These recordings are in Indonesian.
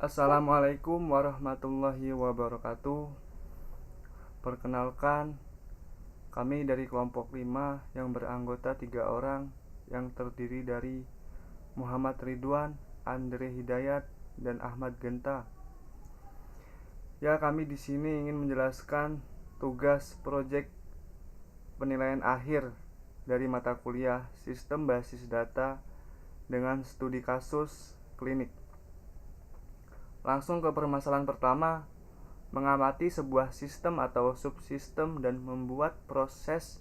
Assalamualaikum warahmatullahi wabarakatuh. Perkenalkan, kami dari kelompok 5 yang beranggota 3 orang yang terdiri dari Muhammad Ridwan, Andre Hidayat, dan Ahmad Genta. Ya, kami di sini ingin menjelaskan tugas proyek penilaian akhir dari mata kuliah Sistem Basis Data dengan studi kasus klinik. Langsung ke permasalahan pertama, mengamati sebuah sistem atau subsistem dan membuat proses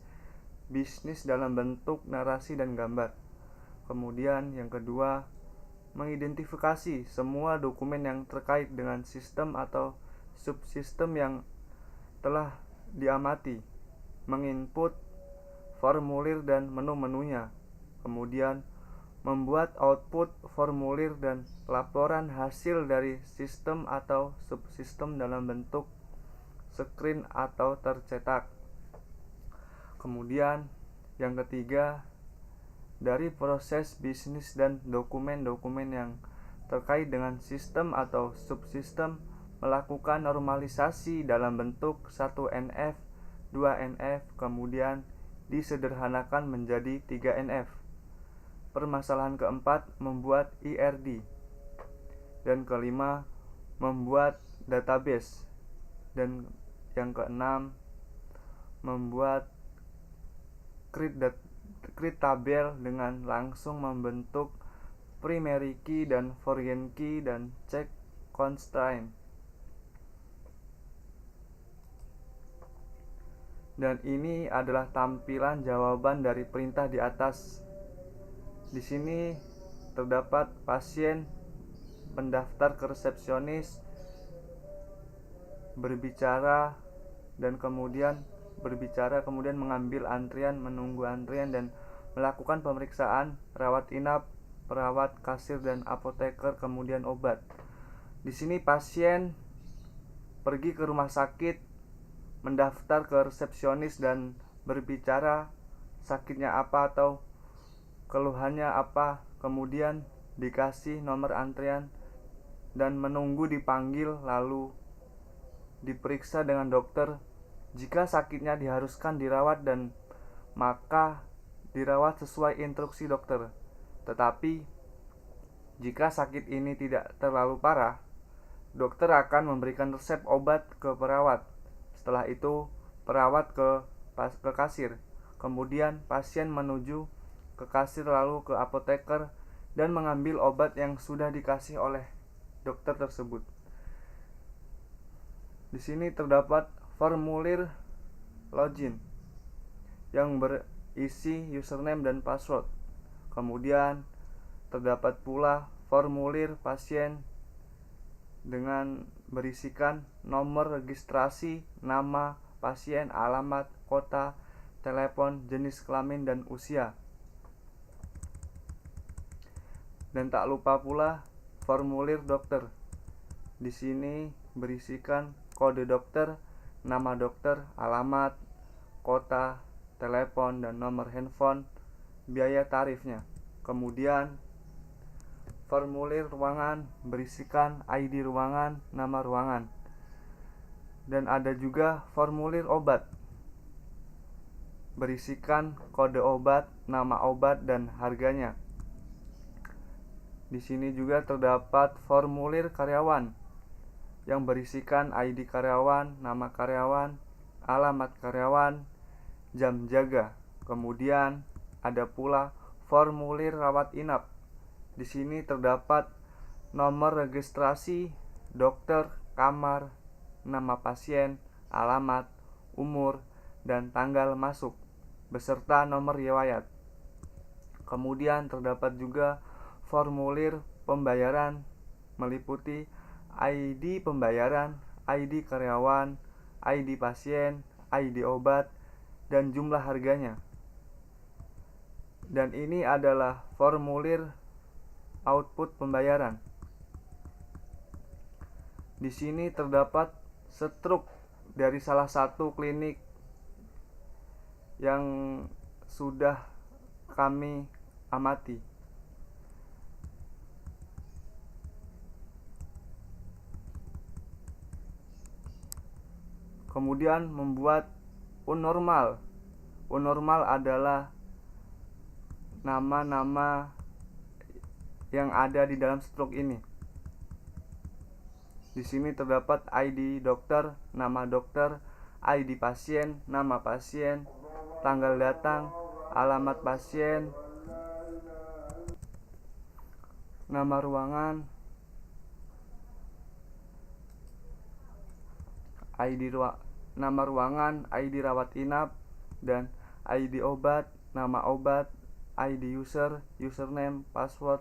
bisnis dalam bentuk narasi dan gambar. Kemudian yang kedua, mengidentifikasi semua dokumen yang terkait dengan sistem atau subsistem yang telah diamati, menginput formulir dan menu-menunya. Kemudian membuat output formulir dan laporan hasil dari sistem atau subsistem dalam bentuk screen atau tercetak. Kemudian yang ketiga, dari proses bisnis dan dokumen-dokumen yang terkait dengan sistem atau subsistem melakukan normalisasi dalam bentuk 1NF, 2NF, kemudian disederhanakan menjadi 3NF. Permasalahan keempat, membuat IRD. Dan kelima, membuat database. Dan yang keenam, membuat create tabel dengan langsung membentuk primary key dan foreign key dan check constraint. Dan ini adalah tampilan jawaban dari perintah di atas. Di sini terdapat pasien mendaftar ke resepsionis, berbicara kemudian mengambil antrian, menunggu antrian dan melakukan pemeriksaan rawat inap, perawat, kasir dan apoteker, kemudian obat. Di sini pasien pergi ke rumah sakit, mendaftar ke resepsionis dan berbicara sakitnya apa atau keluhannya apa, kemudian dikasih nomor antrian dan menunggu dipanggil, lalu diperiksa dengan dokter. Jika sakitnya diharuskan dirawat dan maka dirawat sesuai instruksi dokter. Tetapi jika sakit ini tidak terlalu parah, dokter akan memberikan resep obat ke perawat. Setelah itu perawat ke kasir. Kemudian pasien menuju ke kasir lalu ke apoteker dan mengambil obat yang sudah dikasih oleh dokter tersebut. Di sini terdapat formulir login yang berisi username dan password. Kemudian terdapat pula formulir pasien dengan berisikan nomor registrasi, nama pasien, alamat, kota, telepon, jenis kelamin dan usia. Dan tak lupa pula formulir dokter. Di sini berisikan kode dokter, nama dokter, alamat, kota, telepon dan nomor handphone, biaya tarifnya. Kemudian formulir ruangan berisikan ID ruangan, nama ruangan. Dan ada juga formulir obat berisikan kode obat, nama obat dan harganya. Di sini juga terdapat formulir karyawan yang berisikan ID karyawan, nama karyawan, alamat karyawan, jam jaga. Kemudian ada pula formulir rawat inap. Di sini terdapat nomor registrasi, dokter, kamar, nama pasien, alamat, umur, dan tanggal masuk, beserta nomor riwayat. Kemudian terdapat juga formulir pembayaran meliputi ID pembayaran, ID karyawan, ID pasien, ID obat, dan jumlah harganya. Dan ini adalah formulir output pembayaran. Di sini terdapat struk dari salah satu klinik yang sudah kami amati. Kemudian membuat unnormal. Unnormal adalah nama-nama yang ada di dalam struktur ini. Di sini terdapat ID dokter, nama dokter, ID pasien, nama pasien, tanggal datang, alamat pasien, nama ruangan, nama ruangan, ID rawat inap, dan ID obat, nama obat, ID user, username, password,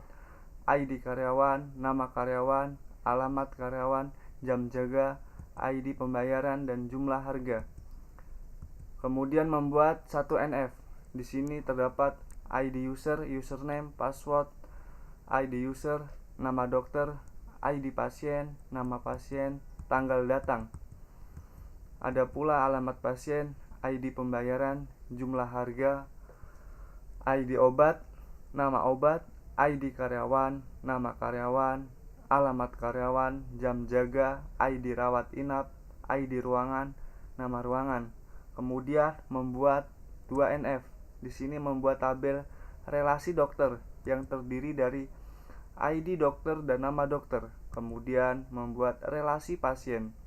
ID karyawan, nama karyawan, alamat karyawan, jam jaga, ID pembayaran, dan jumlah harga. Kemudian membuat 1NF. Di sini terdapat ID user, username, password, ID user, nama dokter, ID pasien, nama pasien, tanggal datang. Ada pula alamat pasien, ID pembayaran, jumlah harga, ID obat, nama obat, ID karyawan, nama karyawan, alamat karyawan, jam jaga, ID rawat inap, ID ruangan, nama ruangan. Kemudian membuat 2NF. Di sini membuat tabel relasi dokter yang terdiri dari ID dokter dan nama dokter. Kemudian membuat relasi pasien.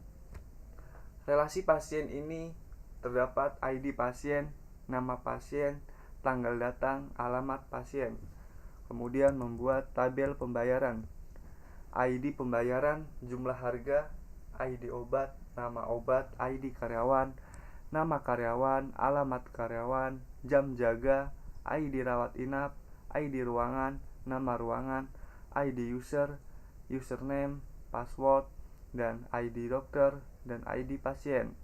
Relasi pasien ini terdapat ID pasien, nama pasien, tanggal datang, alamat pasien. Kemudian membuat tabel pembayaran. ID pembayaran, jumlah harga, ID obat, nama obat, ID karyawan, nama karyawan, alamat karyawan, jam jaga, ID rawat inap, ID ruangan, nama ruangan, ID user, username, password, dan ID dokter dan ID pasien.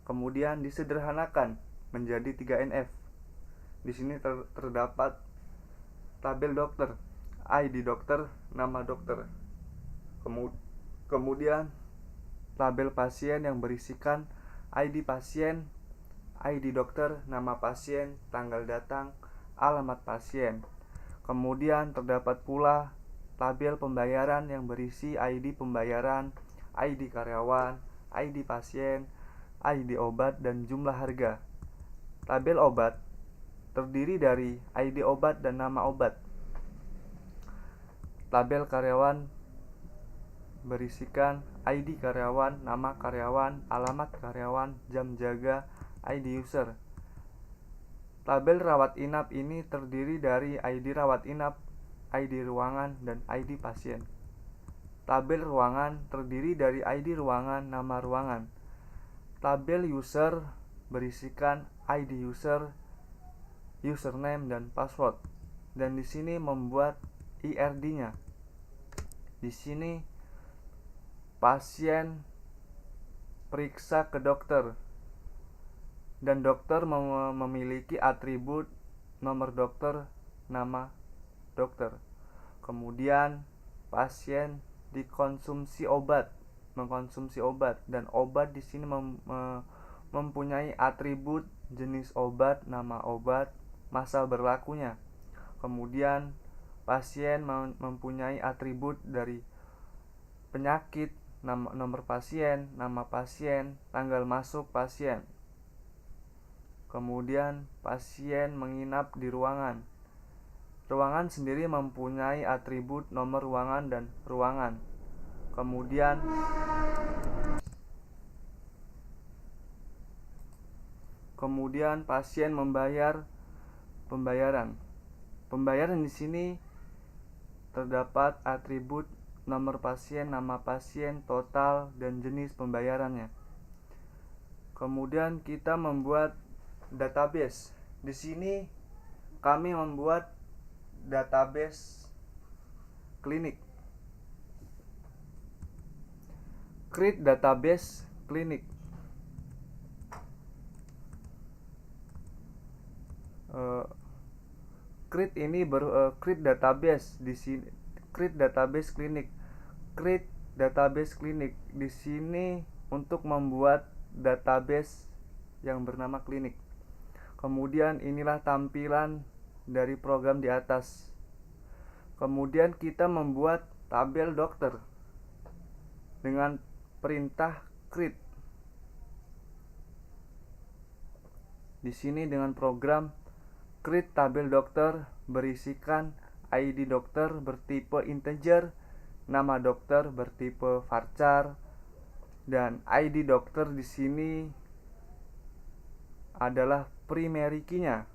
Kemudian disederhanakan menjadi 3NF. Di sini terdapat tabel dokter, ID dokter, nama dokter. Kemudian tabel pasien yang berisikan ID pasien, ID dokter, nama pasien, tanggal datang, alamat pasien. Kemudian terdapat pula tabel pembayaran yang berisi ID pembayaran, ID karyawan, ID pasien, ID obat, dan jumlah harga. Tabel obat terdiri dari ID obat dan nama obat. Tabel karyawan berisikan ID karyawan, nama karyawan, alamat karyawan, jam jaga, ID user. Tabel rawat inap ini terdiri dari ID rawat inap, ID ruangan, dan ID pasien. Tabel ruangan terdiri dari ID ruangan, nama ruangan. Tabel user berisikan ID user, username, dan password. Dan di sini membuat IRD-nya. Di sini pasien periksa ke dokter dan dokter memiliki atribut nomor dokter, nama dokter. Kemudian pasien mengkonsumsi obat, dan obat di sini mempunyai atribut jenis obat, nama obat, masa berlakunya. Kemudian pasien mempunyai atribut dari penyakit, nomor pasien, nama pasien, tanggal masuk pasien. Kemudian pasien menginap di ruangan. Ruangan sendiri mempunyai atribut nomor ruangan dan ruangan. Kemudian pasien membayar pembayaran. Pembayaran di sini terdapat atribut nomor pasien, nama pasien, total, dan jenis pembayarannya. Kemudian kita membuat database. Di sini kami membuat database klinik. Create database klinik. Create database di sini. Create database klinik. Create database klinik di sini untuk membuat database yang bernama klinik. Kemudian inilah tampilan dari program di atas. Kemudian kita membuat tabel dokter dengan perintah create. Di sini dengan program create tabel dokter berisikan ID dokter bertipe integer, nama dokter bertipe varchar, dan ID dokter di sini adalah primary key-nya.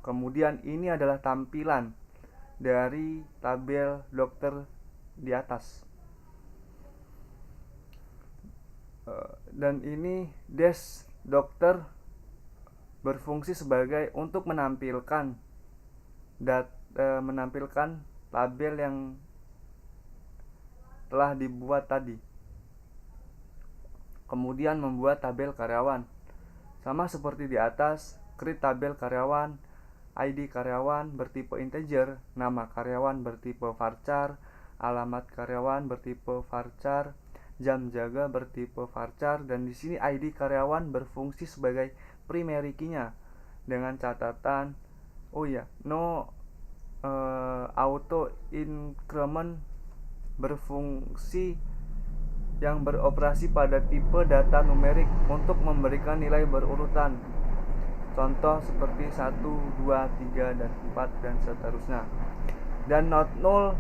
Kemudian ini adalah tampilan dari tabel dokter di atas. Dan ini dash dokter berfungsi sebagai untuk menampilkan tabel yang telah dibuat tadi. Kemudian membuat tabel karyawan. Sama seperti di atas, create tabel karyawan, ID karyawan bertipe integer, nama karyawan bertipe varchar, alamat karyawan bertipe varchar, jam jaga bertipe varchar, dan di sini ID karyawan berfungsi sebagai primary key-nya dengan catatan auto increment berfungsi yang beroperasi pada tipe data numerik untuk memberikan nilai berurutan. Contoh seperti 1, 2, 3, dan 4 dan seterusnya. Dan not null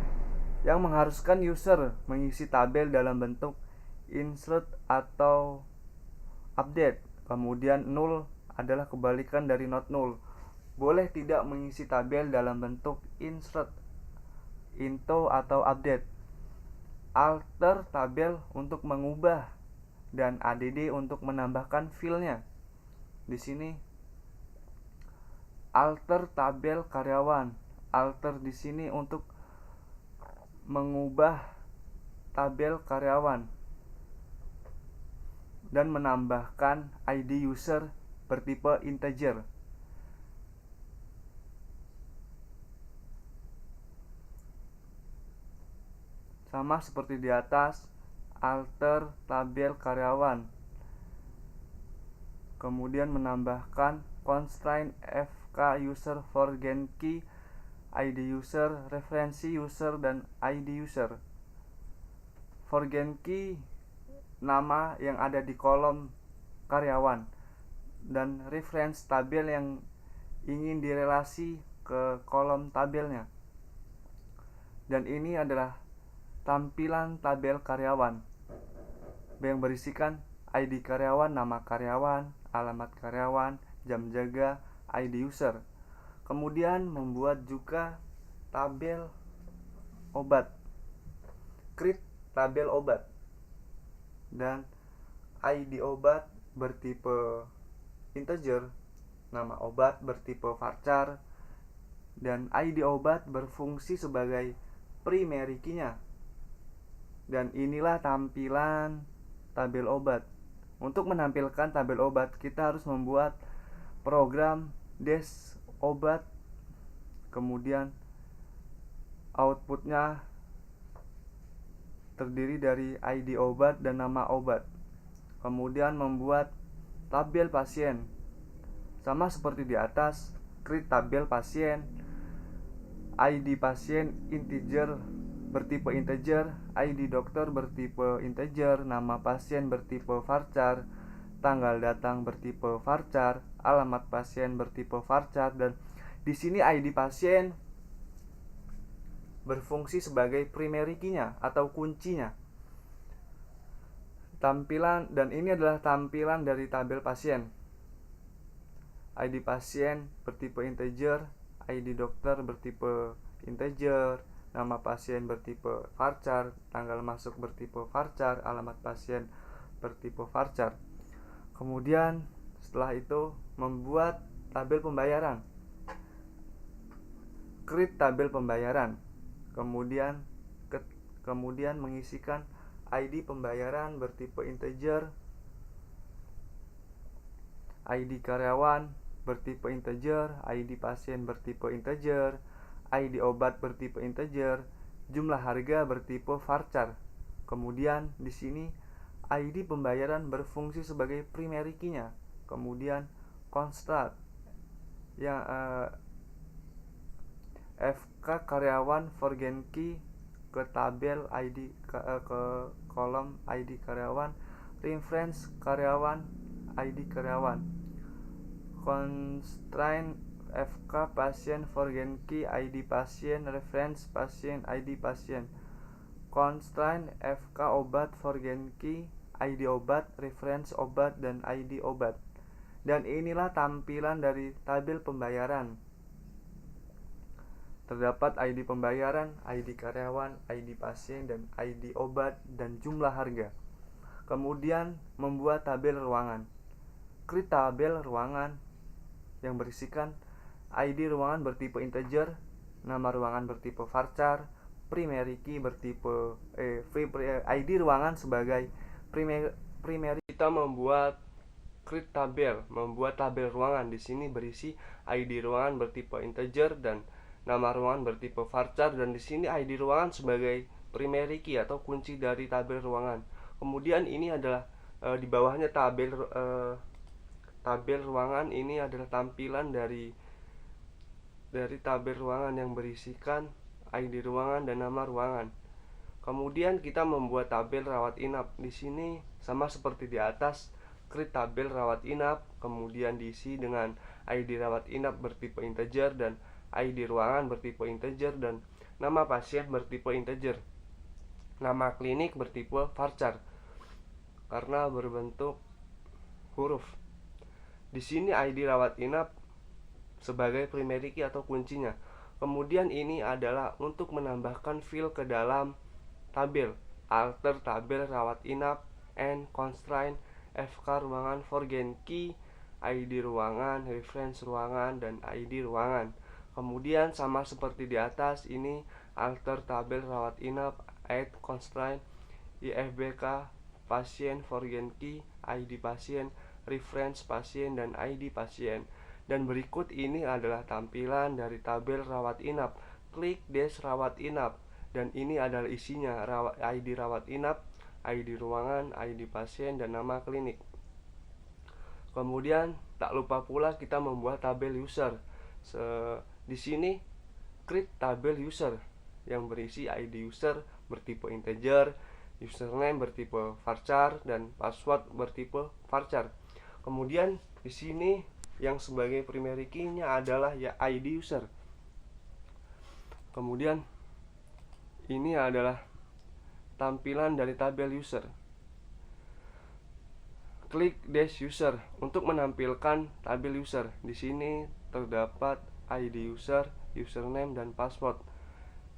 yang mengharuskan user mengisi tabel dalam bentuk insert atau update. Kemudian null adalah kebalikan dari not null. Boleh tidak mengisi tabel dalam bentuk insert, into, atau update. Alter tabel untuk mengubah, dan add untuk menambahkan filenya. Di sini alter tabel karyawan. Alter di sini untuk mengubah tabel karyawan dan menambahkan ID user bertipe integer. Sama seperti di atas, alter tabel karyawan. Kemudian menambahkan constraint fk user foreign key, ID user, referensi user, dan ID user. Foreign key nama yang ada di kolom karyawan, dan reference tabel yang ingin direlasi ke kolom tabelnya. Dan ini adalah tampilan tabel karyawan yang berisikan ID karyawan, nama karyawan, alamat karyawan, jam jaga, ID user. Kemudian membuat juga tabel obat, create tabel obat, dan ID obat bertipe integer, nama obat bertipe varchar, dan ID obat berfungsi sebagai primary key-nya. Dan inilah tampilan tabel obat. Untuk menampilkan tabel obat, kita harus membuat program dash obat, kemudian outputnya terdiri dari ID obat dan nama obat. Kemudian membuat tabel pasien. Sama seperti di atas, create tabel pasien, ID pasien integer bertipe integer, ID dokter bertipe integer, nama pasien bertipe varchar, tanggal datang bertipe varchar, alamat pasien bertipe varchar, dan di sini ID pasien berfungsi sebagai primary key-nya atau kuncinya. Tampilan, dan ini adalah tampilan dari tabel pasien. ID pasien bertipe integer, ID dokter bertipe integer, nama pasien bertipe varchar, tanggal masuk bertipe varchar, alamat pasien bertipe varchar. Kemudian setelah itu membuat tabel pembayaran. Create tabel pembayaran. Kemudian mengisikan ID pembayaran bertipe integer, ID karyawan bertipe integer, ID pasien bertipe integer, ID obat bertipe integer, jumlah harga bertipe varchar. Kemudian di sini ID pembayaran berfungsi sebagai primary key-nya. Kemudian construct yang fk karyawan foreign key ke tabel ID ke kolom ID karyawan, reference karyawan, ID karyawan. constraint FK pasien foreign key ID pasien reference pasien ID pasien. Constraint FK obat foreign key ID obat reference obat dan ID obat. Dan inilah tampilan dari tabel pembayaran. Terdapat ID pembayaran, ID karyawan, ID pasien, dan ID obat, dan jumlah harga. Kemudian membuat tabel ruangan. Create tabel ruangan yang berisikan ID ruangan bertipe integer, nama ruangan bertipe varchar, primary key bertipe ID ruangan sebagai primary. Kita membuat create tabel, membuat tabel ruangan. Di sini berisi ID ruangan bertipe integer dan nama ruangan bertipe varchar, dan di sini ID ruangan sebagai primary key atau kunci dari tabel ruangan. Kemudian ini adalah di bawahnya tabel ruangan. Ini adalah tampilan dari tabel ruangan yang berisikan ID ruangan dan nama ruangan. Kemudian kita membuat tabel rawat inap. Di sini sama seperti di atas, create tabel rawat inap, kemudian diisi dengan ID rawat inap bertipe integer dan ID ruangan bertipe integer dan nama pasien bertipe integer. Nama klinik bertipe varchar karena berbentuk huruf. Di sini ID rawat inap sebagai primary key atau kuncinya. Kemudian ini adalah untuk menambahkan field ke dalam tabel. Alter tabel rawat inap and constraint FK ruangan foreign key, ID ruangan, reference ruangan, dan ID ruangan. Kemudian sama seperti di atas, ini alter tabel rawat inap, add constraint IFBK pasien foreign key, ID pasien, reference pasien, dan ID pasien. Dan berikut ini adalah tampilan dari tabel rawat inap. Klik dash rawat inap, dan ini adalah isinya ID rawat inap, ID ruangan, ID pasien, dan nama klinik. Kemudian tak lupa pula kita membuat tabel user. Di sini create tabel user yang berisi ID user bertipe integer, username bertipe varchar, dan password bertipe varchar. Kemudian di sini yang sebagai primary key-nya adalah ya ID user. Kemudian ini adalah tampilan dari tabel user. Klik dash user untuk menampilkan tabel user. Di sini terdapat ID user, username, dan password.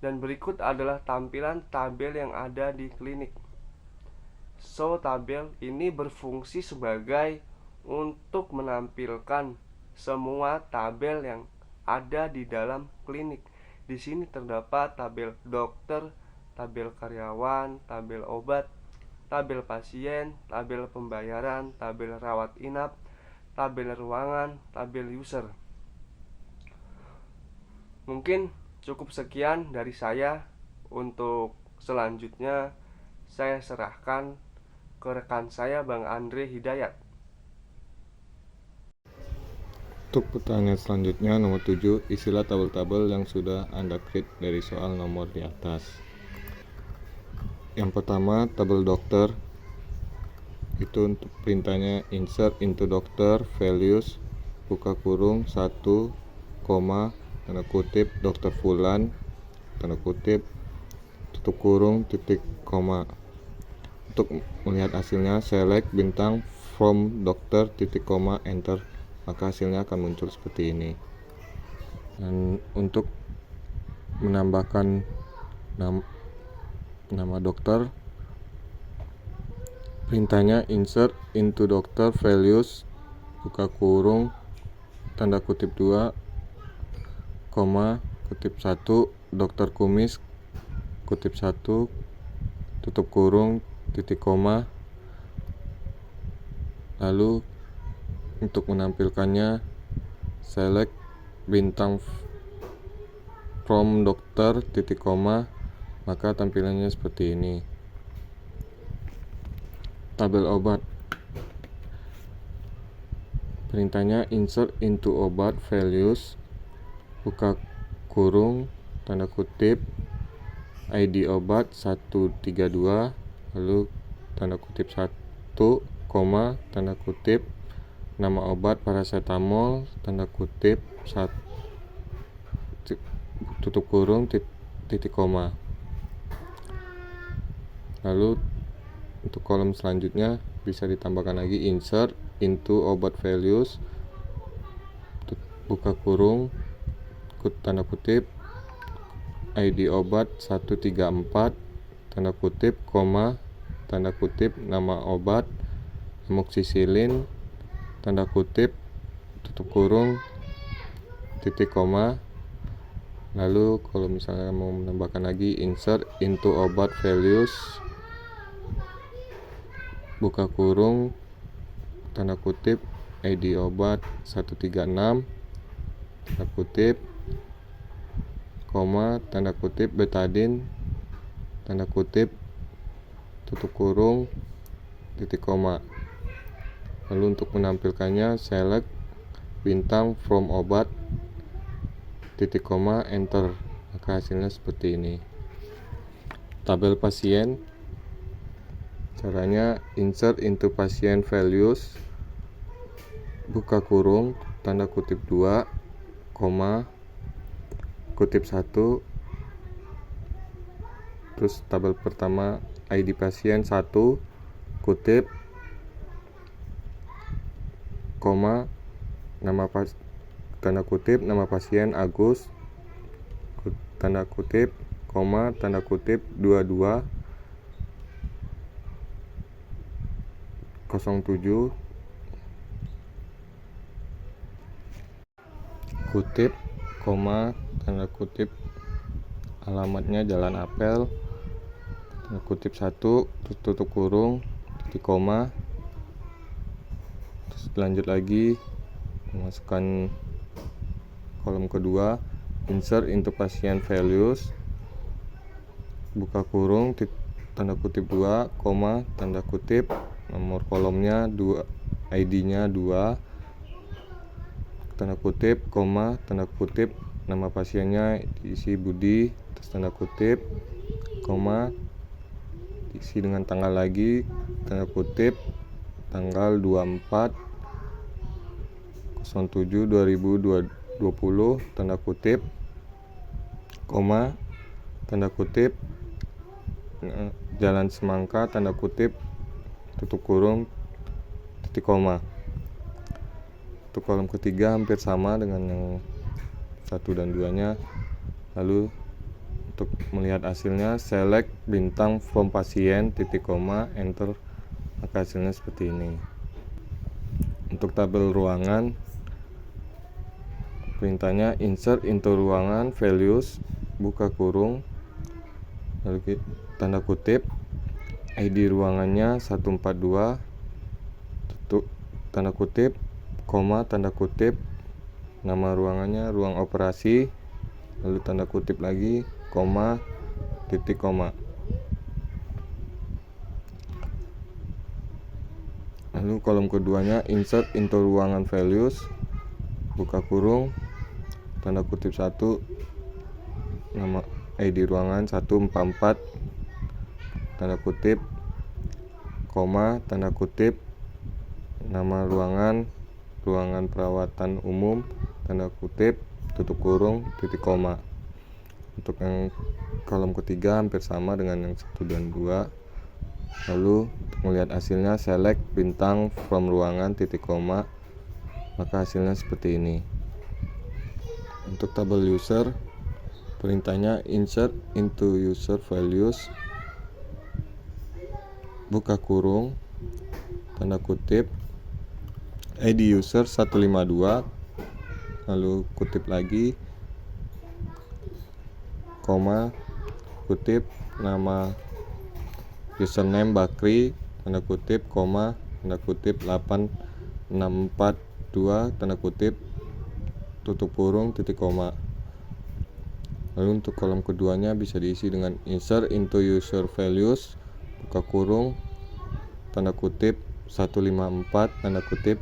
Dan berikut adalah tampilan tabel yang ada di klinik. So, tabel ini berfungsi sebagai untuk menampilkan semua tabel yang ada di dalam klinik. Di sini terdapat tabel dokter, tabel karyawan, tabel obat, tabel pasien, tabel pembayaran, tabel rawat inap, tabel ruangan, tabel user. Mungkin cukup sekian dari saya. Untuk selanjutnya saya serahkan ke rekan saya, Bang Andre Hidayat. Untuk pertanyaan selanjutnya nomor 7, isilah tabel-tabel yang sudah Anda create dari soal nomor di atas. Yang pertama, tabel dokter. Itu untuk perintahnya insert into doctor values buka kurung 1, tanda kutip dokter Fulan, tanda kutip tutup kurung titik koma. Untuk melihat hasilnya, select bintang from dokter titik koma, enter, maka hasilnya akan muncul seperti ini. Dan untuk menambahkan nama dokter, perintahnya insert into doctor values buka kurung tanda kutip 2, kutip 1 dokter kumis kutip 1 tutup kurung titik koma. Lalu untuk menampilkannya, select bintang from dokter titik koma, maka tampilannya seperti ini. Tabel obat, perintahnya insert into obat values buka kurung tanda kutip ID obat 132, lalu tanda kutip 1, tanda kutip nama obat paracetamol tanda kutip tutup kurung titik koma. Lalu untuk kolom selanjutnya bisa ditambahkan lagi insert into obat values buka kurung tanda kutip ID obat 134 tanda kutip koma tanda kutip nama obat amoxicillin tanda kutip tutup kurung titik koma. Lalu kalau misalnya mau menambahkan lagi insert into obat values buka kurung tanda kutip ID obat 136 tanda kutip koma tanda kutip betadine tanda kutip tutup kurung titik koma. Lalu untuk menampilkannya select bintang from obat titik koma enter, maka hasilnya seperti ini. Tabel pasien, caranya insert into patient values buka kurung tanda kutip 2 koma kutip 1 terus tabel pertama ID pasien 1 kutip koma tanda kutip nama pasien Agus tanda kutip koma tanda kutip 22 07 kutip koma tanda kutip alamatnya Jalan Apel tanda kutip 1 terus tutup kurung titik koma. Terus lanjut lagi memasukkan kolom kedua insert into patient values buka kurung tanda kutip 2 koma tanda kutip nomor kolomnya 2 ID-nya 2 tanda kutip koma tanda kutip nama pasiennya diisi Budi terus tanda kutip koma diisi dengan tanggal lagi tanda kutip tanggal 24/07/2020 tanda kutip koma tanda kutip Jalan Semangka tanda kutip tutup kurung titik koma. Untuk kolom ketiga hampir sama dengan yang 1 dan 2 nya. Lalu untuk melihat hasilnya select bintang from pasien titik koma enter, maka hasilnya seperti ini. Untuk tabel ruangan perintahnya insert into ruangan values buka kurung lalu tanda kutip ID ruangannya 142 tutup tanda kutip koma tanda kutip nama ruangannya ruang operasi lalu tanda kutip lagi koma titik koma. Lalu kolom keduanya insert into ruangan values buka kurung tanda kutip 1 nama ID ruangan 144 tanda kutip koma tanda kutip nama ruangan perawatan umum tanda kutip tutup kurung titik koma. Untuk yang kolom ketiga hampir sama dengan yang 1 dan 2. Lalu untuk melihat hasilnya select bintang from ruangan titik koma, maka hasilnya seperti ini. Untuk tabel user perintahnya insert into user values buka kurung tanda kutip ID user 152 lalu kutip lagi koma kutip nama username Bakri tanda kutip koma tanda kutip 8642 tanda kutip tutup kurung titik koma. Lalu untuk kolom keduanya bisa diisi dengan insert into user values buka kurung tanda kutip 154 tanda kutip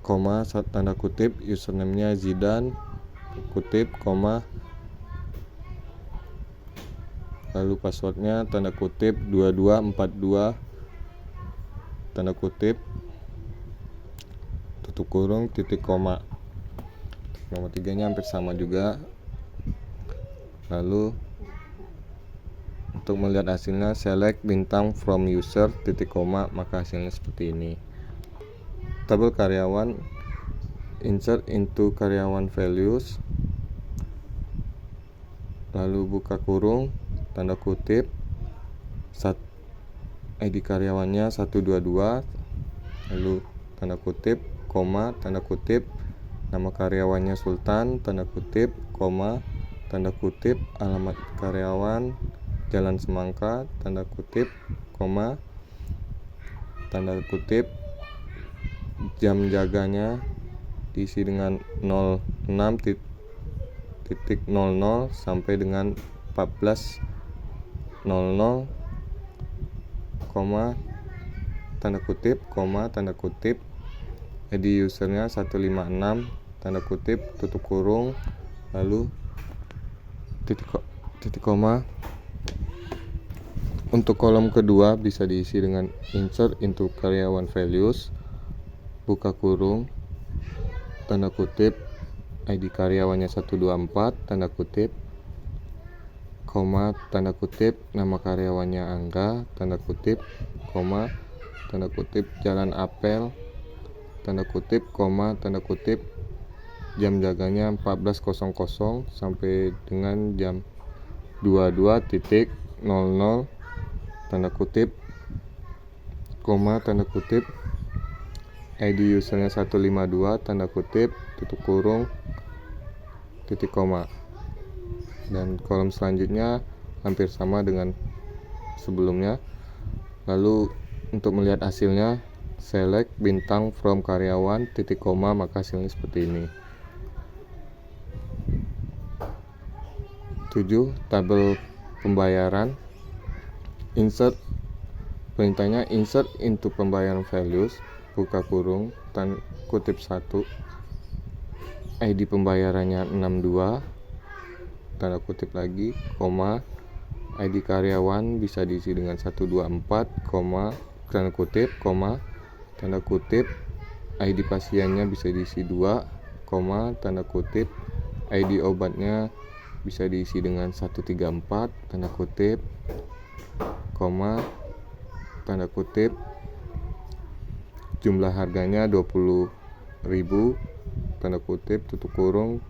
koma tanda kutip username-nya Zidan kutip koma lalu passwordnya tanda kutip 2242 tanda kutip tutup kurung, titik koma. Nomor 3-nya hampir sama juga. Lalu untuk melihat hasilnya, select bintang from user, titik koma, maka hasilnya seperti ini. Tabel karyawan, insert into karyawan values, lalu buka kurung, tanda kutip, ID karyawannya 122, lalu tanda kutip, koma, tanda kutip, nama karyawannya Sultan, tanda kutip, koma, tanda kutip, alamat karyawan Jalan Semangka, tanda kutip, koma, tanda kutip, jam jaganya diisi dengan 06.00 sampai dengan 14.00, koma, tanda kutip, koma, tanda kutip, ID usernya 156, tanda kutip, tutup kurung, lalu titik koma. Untuk kolom kedua bisa diisi dengan insert into karyawan values, buka kurung, tanda kutip, ID karyawannya 124, tanda kutip, koma, tanda kutip, nama karyawannya Angga, tanda kutip, koma, tanda kutip, Jalan Apel, tanda kutip, koma, tanda kutip, jam jaganya 14.00 sampai dengan jam 22.00, tanda kutip, koma, tanda kutip, ID usernya 152, tanda kutip, tutup kurung, titik koma. Dan kolom selanjutnya hampir sama dengan sebelumnya. Lalu untuk melihat hasilnya, select bintang from karyawan, titik koma, maka hasilnya seperti ini. 7. Tabel pembayaran, insert, perintahnya insert into pembayaran values, buka kurung, tanda kutip 1, ID pembayarannya 62, tanda kutip lagi, koma, ID karyawan bisa diisi dengan 124, koma, tanda kutip, koma, tanda kutip, ID pasiennya bisa diisi 2, koma, tanda kutip, ID obatnya bisa diisi dengan 134, tanda kutip, koma, tanda kutip, jumlah harganya 20.000, tanda kutip, tutup kurung,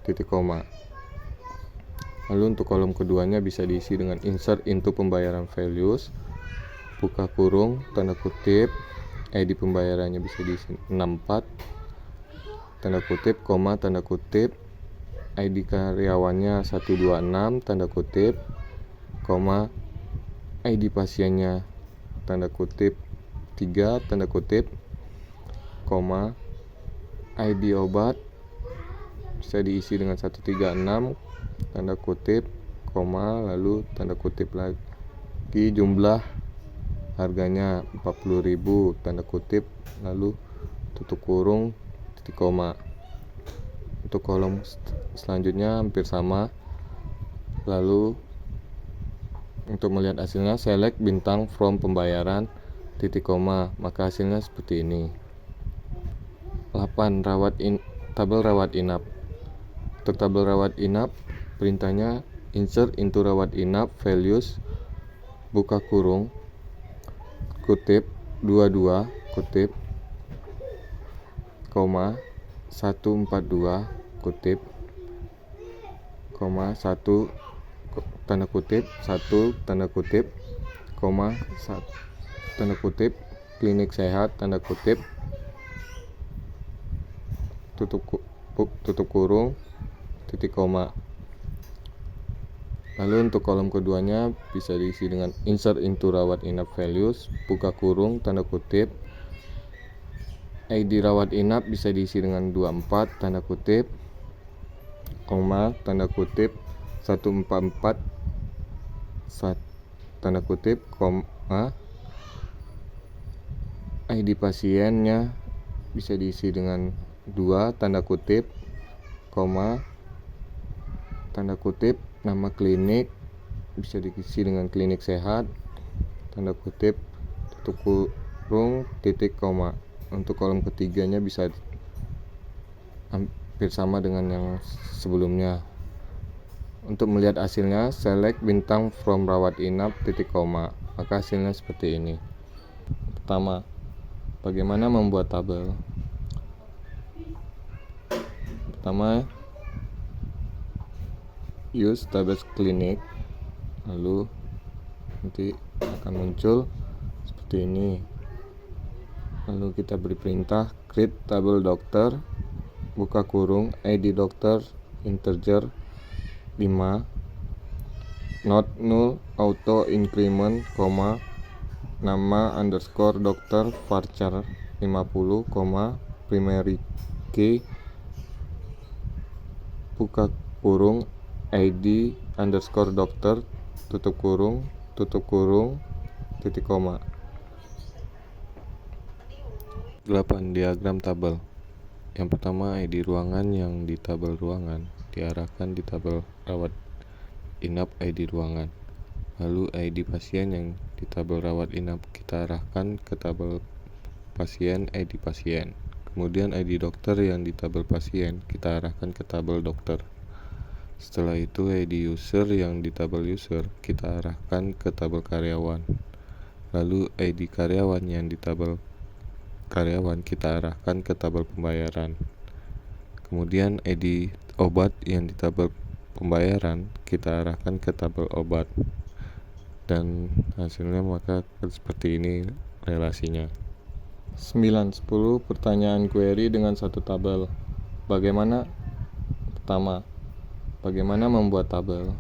titik koma. Lalu untuk kolom keduanya bisa diisi dengan insert into pembayaran values, buka kurung, tanda kutip, ID pembayarannya bisa diisi 64, tanda kutip, koma, tanda kutip, ID karyawannya 126, tanda kutip, koma, ID pasiennya tanda kutip 3, tanda kutip, koma, ID obat bisa diisi dengan 136, tanda kutip, koma, lalu tanda kutip lagi, jumlah harganya 40.000, tanda kutip, lalu tutup kurung, titik koma. Untuk kolom selanjutnya hampir sama. Lalu untuk melihat hasilnya, select bintang from pembayaran, titik koma, maka hasilnya seperti ini. 8. Tabel rawat inap. Untuk tabel rawat inap, perintahnya insert into rawat inap values, buka kurung, kutip 22, kutip, koma, 142, kutip, koma, 1, tanda kutip, 1, tanda kutip, koma, 1, tanda kutip, klinik sehat, tanda kutip, tutup kurung, titik koma. Lalu untuk kolom keduanya bisa diisi dengan insert into rawat inap values, buka kurung, tanda kutip, ID rawat inap bisa diisi dengan 24, tanda kutip, koma, tanda kutip, 144, tanda kutip, koma, ID pasiennya bisa diisi dengan 2, tanda kutip, koma, tanda kutip, nama klinik bisa diisi dengan klinik sehat, tanda kutip, tutup kurung, titik koma. untuk kolom ketiganya bisa hampir sama dengan yang sebelumnya. Untuk melihat hasilnya, select bintang from rawat inap titik koma, maka hasilnya seperti ini. Pertama, bagaimana membuat tabel? Pertama, use tables clinic, lalu nanti akan muncul seperti ini. Lalu kita beri perintah create table dokter, buka kurung, ID dokter, integer 5, not null, auto increment, nama underscore dokter varchar 50, primary key, buka kurung, ID underscore dokter, tutup kurung, titik koma. 8. Diagram tabel. Yang pertama, ID ruangan yang di tabel ruangan diarahkan di tabel rawat inap ID ruangan. Lalu ID pasien yang di tabel rawat inap kita arahkan ke tabel pasien ID pasien. Kemudian ID dokter yang di tabel pasien kita arahkan ke tabel dokter. Setelah itu ID user yang di tabel user kita arahkan ke tabel karyawan. Lalu ID karyawan yang di tabel karyawan kita arahkan ke tabel pembayaran. Kemudian ID obat yang di tabel pembayaran kita arahkan ke tabel obat. Dan hasilnya maka seperti ini relasinya. 9. 10 pertanyaan query dengan satu tabel. Bagaimana? Pertama, bagaimana membuat tabel?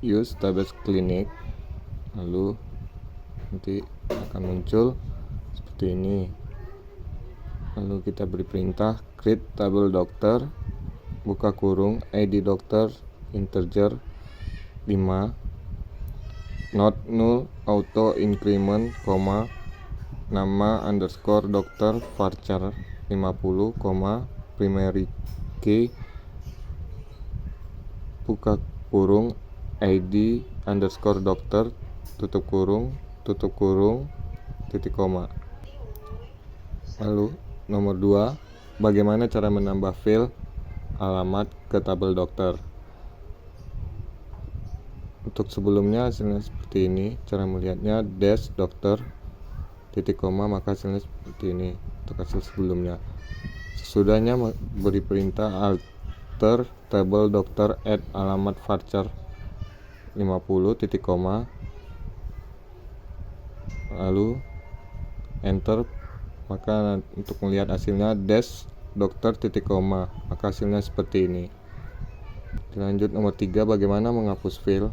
Use tables clinic, lalu nanti akan muncul seperti ini. Lalu kita beri perintah create table dokter, buka kurung, ID dokter, integer 5, not null, auto increment, nama underscore dokter varchar 50, primary key, buka kurung, ID underscore dokter, tutup kurung, titik koma. Lalu nomor 2, bagaimana cara menambah file alamat ke tabel dokter? Untuk sebelumnya hasilnya seperti ini, cara melihatnya dash dokter titik koma, maka hasilnya seperti ini untuk hasil sebelumnya. Sesudahnya beri perintah alter table dokter add alamat varchar 50 titik koma, lalu enter, maka untuk melihat hasilnya dash dokter titik koma, maka hasilnya seperti ini. Lanjut nomor 3, bagaimana menghapus file?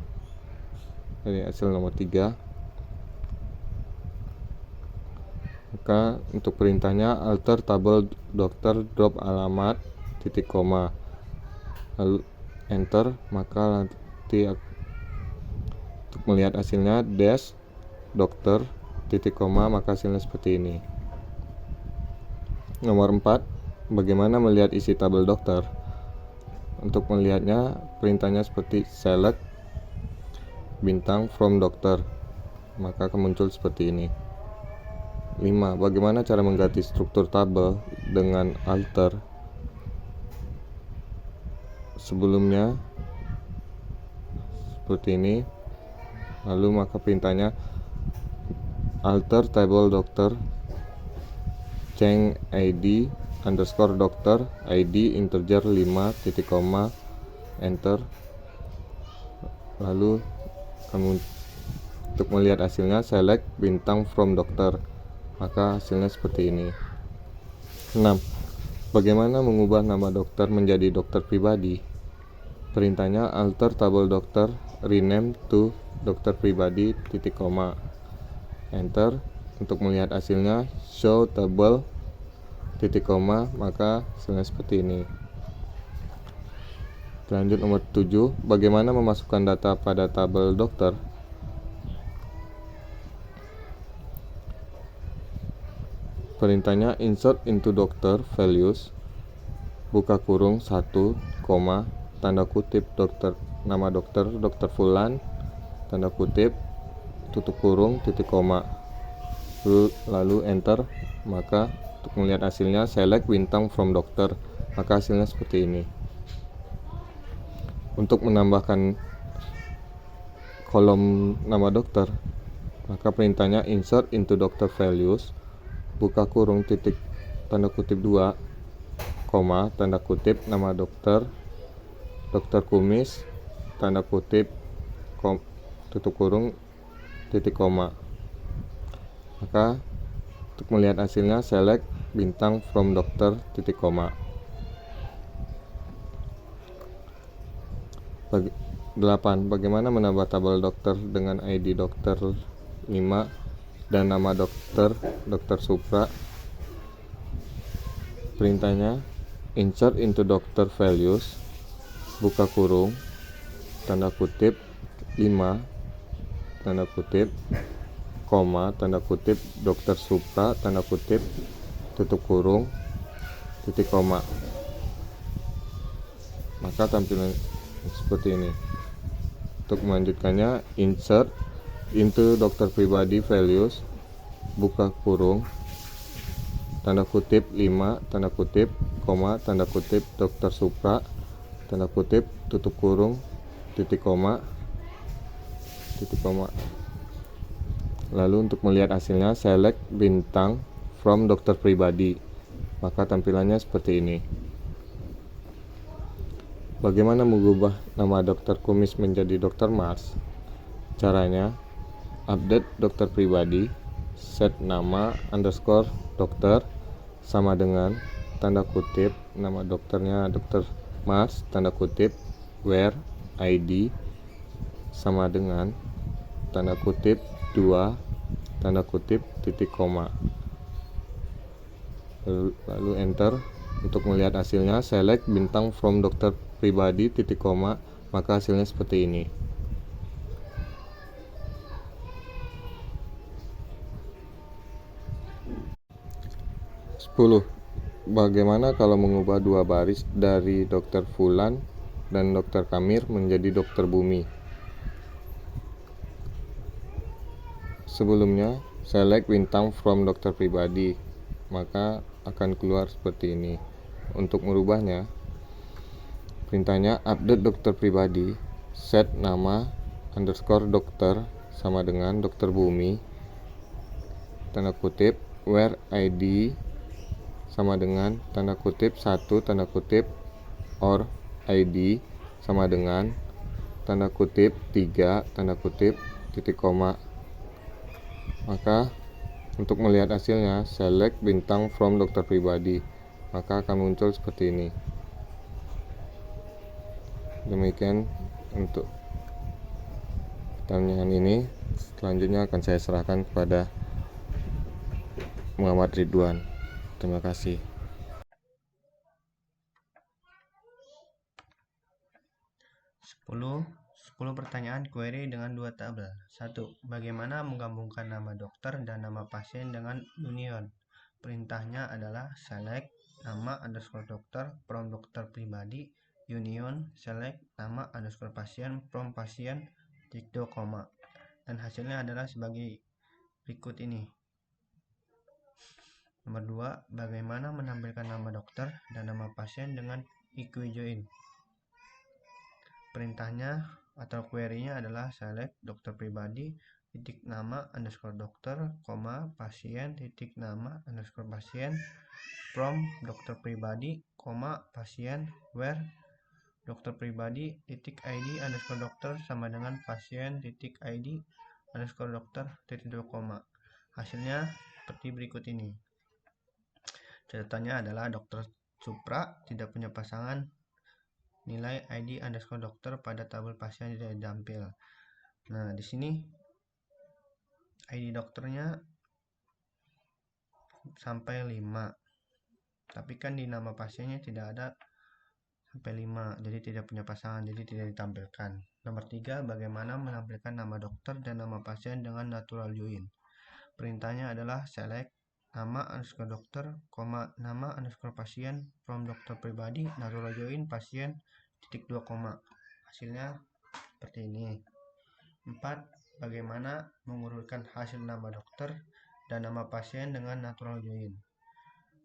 Dari hasil nomor 3, maka untuk perintahnya alter tabel dokter drop alamat titik koma, lalu enter, maka nanti untuk melihat hasilnya dash dokter titik koma, maka hasilnya seperti ini. Nomor 4, bagaimana melihat isi tabel dokter? Untuk melihatnya perintahnya seperti select bintang from dokter, maka akan muncul seperti ini. 5. Bagaimana cara mengganti struktur tabel dengan alter? Sebelumnya seperti ini, lalu maka perintahnya alter table dokter, change ID underscore dokter, ID integer 5 titik koma, enter. Lalu untuk melihat hasilnya select bintang from dokter, maka hasilnya seperti ini. 6. Bagaimana mengubah nama dokter menjadi dokter pribadi? Perintahnya alter tabel dokter, rename to dokter pribadi titik koma, enter. Untuk melihat hasilnya show table titik koma, maka hasilnya seperti ini. Lanjut nomor 7, bagaimana memasukkan data pada tabel dokter? Perintahnya insert into doctor values, buka kurung 1, tanda kutip dokter, nama dokter, dokter Fulan, tanda kutip, tutup kurung, titik koma. lalu enter. Maka untuk melihat hasilnya select bintang from dokter, maka hasilnya seperti ini. Untuk menambahkan kolom nama dokter, maka perintahnya insert into doctor values, buka kurung titik tanda kutip 2, koma tanda kutip nama dokter, dokter kumis, tanda kutip tutup kurung titik koma. Maka untuk melihat hasilnya select bintang from dokter titik koma. 8. Bagaimana menambah tabel dokter dengan ID dokter 5 dan nama dokter Supra? Perintahnya insert into doctor values, buka kurung tanda kutip 5 tanda kutip koma tanda kutip dokter Supra tanda kutip tutup kurung titik koma. Maka tampilan seperti ini. Untuk melanjutkannya insert into dokter pribadi values, buka kurung tanda kutip 5 tanda kutip koma tanda kutip dokter Supra tanda kutip tutup kurung titik koma. Lalu untuk melihat hasilnya select bintang from dokter pribadi, maka tampilannya seperti ini. Bagaimana mengubah nama dokter kumis menjadi dokter Mars? Caranya update dokter pribadi, set nama underscore dokter sama dengan tanda kutip nama dokternya dokter Mars tanda kutip where ID sama dengan tanda kutip 2 tanda kutip titik koma, lalu enter. Untuk melihat hasilnya select bintang from dokter pribadi titik koma, maka hasilnya seperti ini. Bagaimana kalau mengubah dua baris dari dokter Fulan dan dokter Kamir menjadi dokter Bumi? Sebelumnya select bintang from dokter pribadi, maka akan keluar seperti ini. Untuk merubahnya, perintahnya update dokter pribadi, set nama underscore dokter sama dengan dokter Bumi tanda kutip where ID sama dengan tanda kutip 1 tanda kutip or ID sama dengan tanda kutip 3 tanda kutip titik koma. Maka untuk melihat hasilnya select bintang from dokter pribadi, maka akan muncul seperti ini. Demikian untuk pertanyaan ini. Selanjutnya akan saya serahkan kepada Muhammad Ridwan. Terima kasih. Sepuluh pertanyaan query dengan 2 tabel. 1. Bagaimana menggabungkan nama dokter dan nama pasien dengan union? Perintahnya adalah select nama underscore dokter from dokter pribadi union select nama underscore pasien from pasien titik 2 koma, dan hasilnya adalah sebagai berikut ini. Nomor 2. Bagaimana menampilkan nama dokter dan nama pasien dengan equijoin? Perintahnya atau query-nya adalah select dokter pribadi titik nama underscore dokter, pasien titik nama underscore pasien from dokter pribadi, pasien where dokter pribadi titik ID underscore dokter sama dengan pasien titik ID underscore dokter titik 2 koma. Hasilnya seperti berikut ini. Catatannya adalah dokter Supra tidak punya pasangan. Nilai ID underscore dokter pada tabel pasien tidak ditampil. Nah, di sini ID dokternya sampai 5. Tapi kan di nama pasiennya tidak ada sampai 5, jadi tidak punya pasangan, jadi tidak ditampilkan. Nomor 3, bagaimana menampilkan nama dokter dan nama pasien dengan natural join? Perintahnya adalah select nama underscore dokter, nama underscore pasien from dokter pribadi, natural join pasien titik 2 koma. Hasilnya seperti ini. 4. Bagaimana mengurutkan hasil nama dokter dan nama pasien dengan natural join.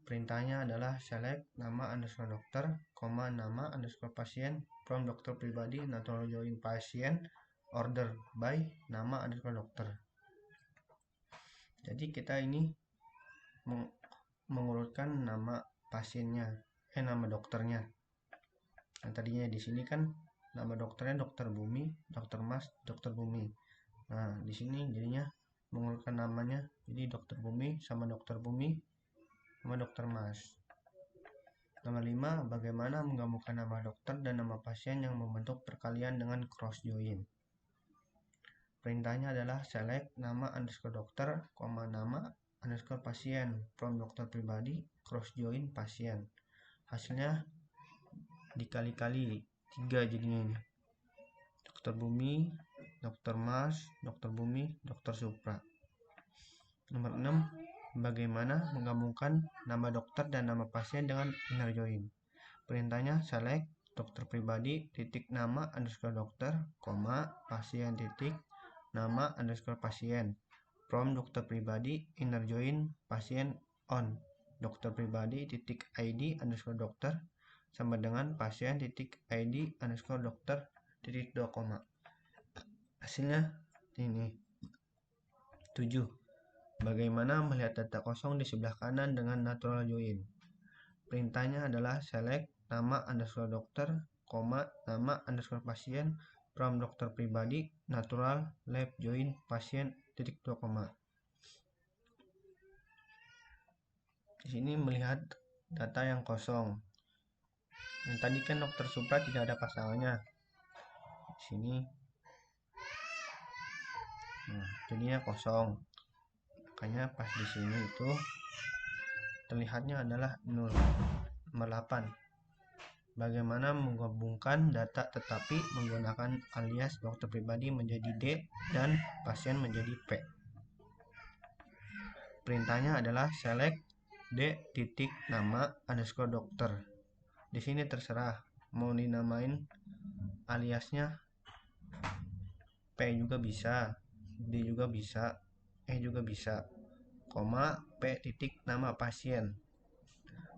Perintahnya adalah select nama underscore dokter, nama underscore pasien from dokter pribadi natural join pasien order by nama underscore dokter. Jadi kita ini mengurutkan nama pasiennya, nama dokternya. Yang tadinya di sini kan nama dokternya Dokter Bumi, Dokter Mas, Dokter Bumi. Nah, di sini jadinya mengurutkan namanya, jadi Dokter Bumi sama Dokter Bumi sama Dokter Mas. Nomor 5, bagaimana menggabungkan nama dokter dan nama pasien yang membentuk perkalian dengan cross join. Perintahnya adalah select nama underscore dokter, nama underscore pasien from dokter pribadi cross join pasien. Hasilnya dikali-kali 3 jadinya ini. Dokter Bumi, Dokter Mas, Dokter Bumi, Dokter Supra. Nomor 6, bagaimana menggabungkan nama dokter dan nama pasien dengan inner join. Perintahnya select dokter pribadi titik nama underscore dokter, pasien titik nama underscore pasien from dokter pribadi inner join pasien on dokter pribadi titik id underscore dokter sama dengan pasien titik id underscore dokter titik 2, hasilnya ini. 7, bagaimana melihat data kosong di sebelah kanan dengan natural join. Perintahnya adalah select nama underscore dokter, nama underscore pasien from dokter pribadi natural left join pasien titik 2, di sini melihat data yang kosong. Yang tadi kan dokter Supra tidak ada pasangannya. Di sini jadinya kosong. Makanya pas di sini itu terlihatnya adalah 0. Nomor 8, bagaimana menggabungkan data tetapi menggunakan alias dokter pribadi menjadi D dan pasien menjadi P. Perintahnya adalah select D titik nama underscore dokter. Di sini terserah mau dinamain aliasnya P juga bisa, D juga bisa, E juga bisa, P titik nama pasien.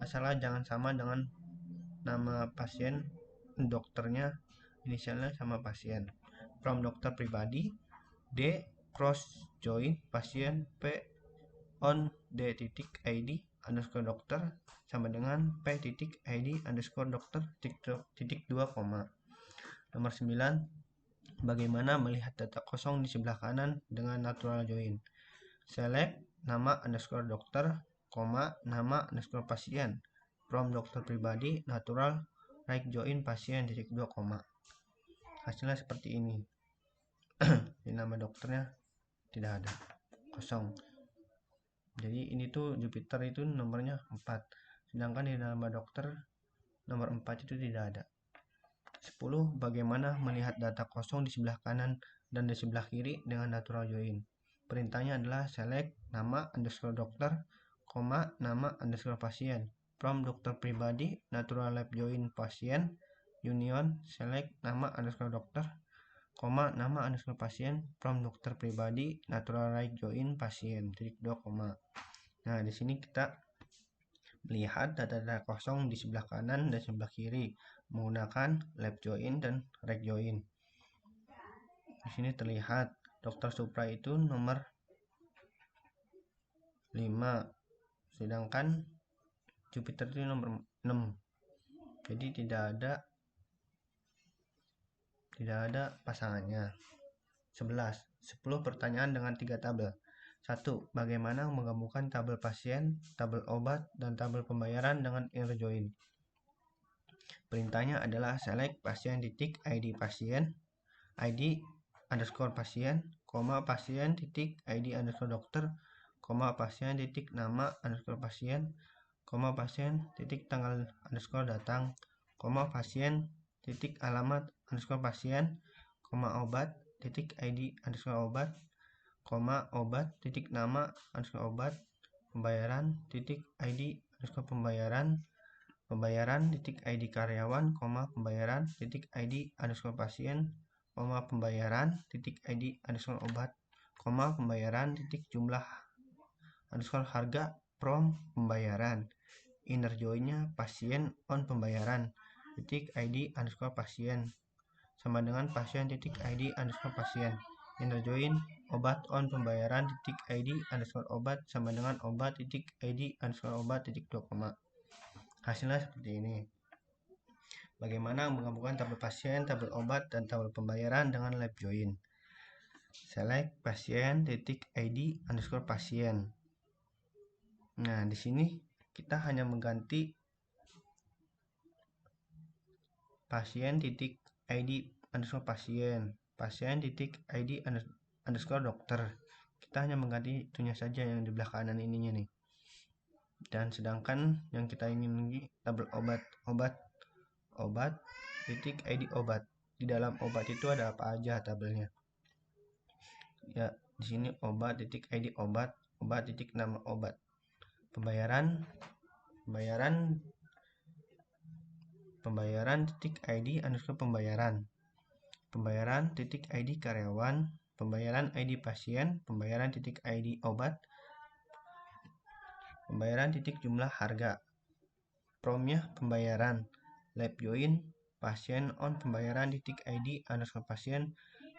Asalnya jangan sama dengan nama pasien, dokternya inisialnya sama pasien. From dokter pribadi D cross join pasien P on D titik id underscore dokter sama dengan P titik id underscore dokter titik 2, Nomor 9, bagaimana melihat data kosong di sebelah kanan dengan natural join. Select nama underscore dokter, nama underscore pasien from dokter pribadi natural right join pasien titik 2, hasilnya seperti ini. Di nama dokternya tidak ada, kosong. Jadi ini tuh Jupiter itu nomornya 4, sedangkan di nama dokter nomor 4 itu tidak ada. 10, bagaimana melihat data kosong di sebelah kanan dan di sebelah kiri dengan natural join. Perintahnya adalah select nama underscore dokter, nama underscore pasien from dokter pribadi natural left join pasien union select nama underscore dokter, nama underscore pasien from dokter pribadi natural right join pasien titik 2, Nah, di sini kita melihat data-data kosong di sebelah kanan dan sebelah kiri menggunakan left join dan right join. Di sini terlihat Dokter Supra itu nomor 5, sedangkan Jupiter itu nomor 6. Jadi tidak ada pasangannya. 11 pertanyaan dengan 3 tabel. 1. Bagaimana menggabungkan tabel pasien, tabel obat, dan tabel pembayaran dengan inner join. Perintahnya adalah select pasien titik id pasien, id underscore pasien, pasien titik id underscore dokter, pasien titik nama underscore pasien, pasien titik tanggal underscore datang, pasien titik alamat underscore pasien, obat titik id underscore obat, obat titik nama underscore obat, pembayaran titik id underscore pembayaran, titik id karyawan, pembayaran titik id underscore pasien, pembayaran titik id underscore obat, pembayaran titik jumlah underscore harga from pembayaran. Inner join-nya pasien on pembayaran titik ID underscore pasien sama dengan pasien titik ID underscore pasien. Inner join obat on pembayaran titik ID underscore obat sama dengan obat titik ID underscore obat titik 2, hasilnya seperti ini. Bagaimana menggabungkan tabel pasien, tabel obat, dan tabel pembayaran dengan lab join? Select pasien titik ID underscore pasien. Nah, di sini kita hanya mengganti pasien titik ID underscore pasien, pasien titik ID underscore dokter. Kita hanya mengganti itunya saja yang di belah kanan ininya nih. Dan sedangkan yang kita ingin tabel obat titik ID obat. Di dalam obat itu ada apa aja tabelnya? Ya, di sini obat titik ID obat titik nama obat. Pembayaran titik ID underscore pembayaran titik ID karyawan, pembayaran ID pasien, pembayaran titik ID obat, pembayaran titik jumlah harga, promnya pembayaran, lab join pasien on pembayaran titik ID underscore pasien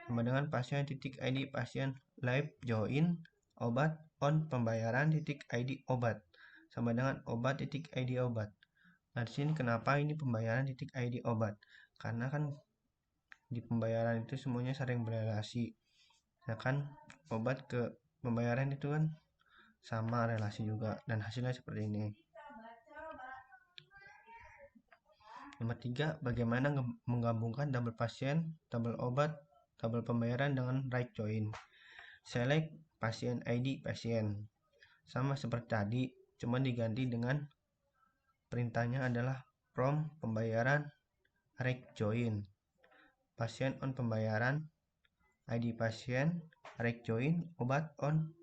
sama dengan pasien titik ID pasien, lab join obat on pembayaran titik ID obat sama dengan obat titik ID obat. Nah, di sini kenapa ini pembayaran titik ID obat? Karena kan di pembayaran itu semuanya saling berelasi. Ya kan, obat ke pembayaran itu kan sama relasi juga, dan hasilnya seperti ini. Nomor 3, bagaimana menggabungkan tabel pasien, tabel obat, tabel pembayaran dengan right join? Select pasien ID pasien. Sama seperti tadi, cuma diganti dengan perintahnya adalah from pembayaran right join. Pasien on pembayaran ID pasien, right join obat on